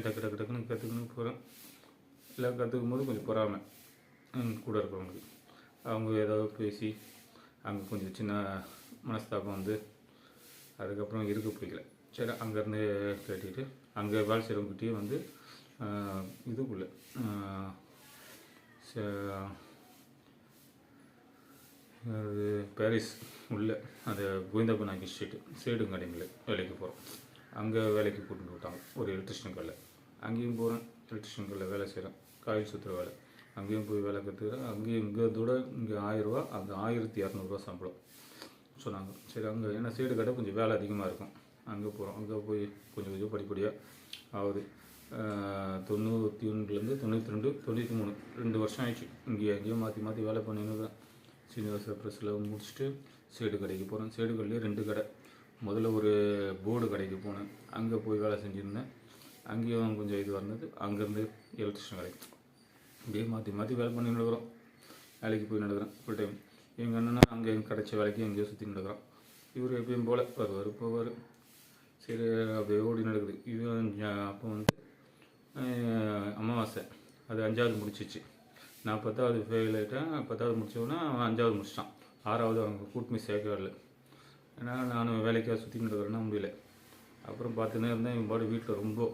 டக்கு டக்கு டக்குன்னு கற்றுக்கணும் போகிறேன். எல்லாம் கற்றுக்கும் போது கொஞ்சம் பொறாமை கூட இருக்கிறவங்களுக்கு. அவங்க ஏதாவது பேசி அங்கே கொஞ்சம் சின்ன மனஸ்தாபம் வந்து அதுக்கப்புறம் இருக்க பிடிக்கல. சரி அங்கேருந்து கட்டிட்டு அங்கே வேலை செய்கிறவங்ககிட்டயே வந்து இதுக்குள்ளே அது பாரிஸ் உள்ள அந்த கோவிந்தப்பநாயகி ஸ்ட்ரீட்டு சேடும் கடைங்களில் வேலைக்கு போகிறோம். அங்கே வேலைக்கு கூட்டிட்டு விட்டாங்க ஒரு எலக்ட்ரிஷியன் கல்லை. அங்கேயும் போகிறேன், எலக்ட்ரிஷியன் கல்லில் வேலை செய்கிறேன், காயில் சுற்றுற வேலை. அங்கேயும் போய் வேலை கற்றுக்கிறேன். அங்கேயும் இங்கேதோட இங்கே 1000 ரூபா, அங்கே 1200 சம்பளம் சொன்னாங்க. சரி அங்கே ஏன்னா சேடு கடை கொஞ்சம் வேலை அதிகமாக இருக்கும். அங்கே போகிறோம். அங்கே போய் கொஞ்சம் கொஞ்சம் படிப்படியாக ஆகுது. 91லேருந்து 92, 93 2 வருஷம் ஆயிடுச்சு. இங்கேயும் அங்கேயும் மாற்றி மாற்றி வேலை பண்ணின்னு சீனிவாச ப்ரெஸ்ஸில் முடிச்சுட்டு சேடு கடைக்கு போகிறேன். சேடு கடையிலே 2 கடை. முதல்ல ஒரு போர்டு கடைக்கு போனேன், அங்கே போய் வேலை செஞ்சுருந்தேன். அங்கேயும் கொஞ்சம் இது வந்தது. அங்கேருந்து எலக்ட்ரிஷியன் கடைக்கு அப்படியே மாற்றி மாற்றி வேலை பண்ணி நடக்கிறோம். வேலைக்கு போய் நடக்கிறேன் ஃபுல் டைம். எங்கள் அண்ணனா அங்கே கிடச்ச வேலைக்கு எங்கேயோ சுற்றி நடக்கிறோம். இவர் எப்பயும் போல் வருவார் போவார். சரி அப்படியே ஓடி நடக்குது. இது அப்போ வந்து அமாவாசை, அது 5வது முடிச்சிச்சு. நான் 10வது ஃபெயில் ஆகிட்டேன். 10வது முடித்தோன்னா அவன் 5வது முடிச்சிட்டான். 6வது அவங்க கூட்டமி சேர்க்க வரல. ஏன்னா நானும் வேலைக்காக சுற்றி நடக்கிறேன்னா முடியல. அப்புறம் பார்த்துன்னே இருந்தேன். என் பாடி வீட்டில் ரொம்ப